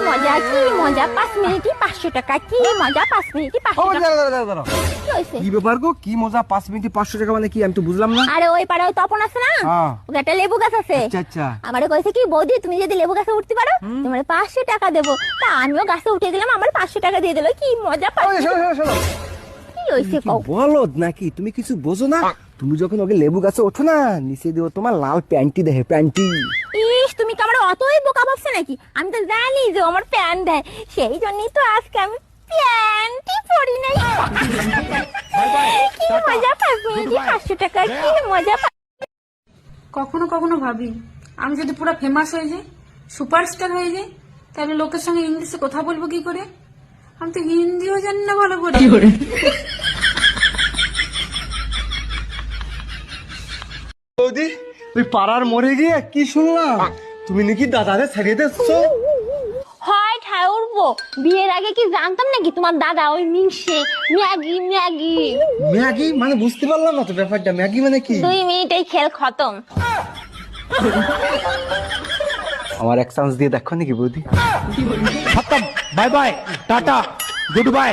মজা 5 মিনিটে 500 টাকা, কি মজা 5 মিনিটে 500 টাকা। কি হইছে? কি ব্যাপার গো, কি মজা 5 মিনিটে 500 টাকা মানে কি, আমি তো বুঝলাম না। আরে ওই পাড়ায় তপন আছে না, হ্যাঁ। ওকে একটা লেবু গাছ আছে। আচ্ছা আচ্ছা। আমারে কইছে কি বৌদি তুমি যদি লেবু গাছে উঠতে পারো তোমার 500 টাকা দেবো। তা আমিও গাছে উঠে দিলাম, আমার 500 টাকা দিয়ে দিল। কি মজা। ওই শোনো, কি হইছে কি কও? বলদ নাকি, তুমি কিছু বোঝো না? তুমি যখন ওকে লেবু গাছে ওঠো না, নিচে দিও তোমার লাল প্যান্টি দেহে, প্যান্টি। ইস, তুমি কি আমার অতই বোকা ভাবছো নাকি? আমি তো জানি যে আমার প্যান্ট দেয়, সেই জন্যই তো আজকে আমি প্যান্টই পরি নাই। কি মজা 5 মিনিটে 500 টাকা, কি মজা। কখনো কখনো ভাবি আমি যদি পুরো ফেমাস হয়ে যাই, সুপারস্টার হয়ে যাই, তাহলে লোকের সঙ্গে ইংলিশে কথা বলবো কি করে? আমি তো হিন্দিও জানি না ভালো করে। বৌদি, ওই পাড়ার মরে গিয়ে কি শুনলাম, তুমি নাকি দাদারে ছাড়িয়ে দিচ্ছো? হয় ঠায় উঠবো, বিয়ের আগে কি জানতাম নাকি তোমার দাদা ওই মিংসে ম্যাগি ম্যাগি। ম্যাগি মানে বুঝতে পারলাম না তো ব্যাপারটা, ম্যাগি মানে কি? 2 মিনিটেই খেল খতম। আমার এক চান্স দিয়ে দেখো নাকি বৌদি? खत्म, bye bye, tata, good bye.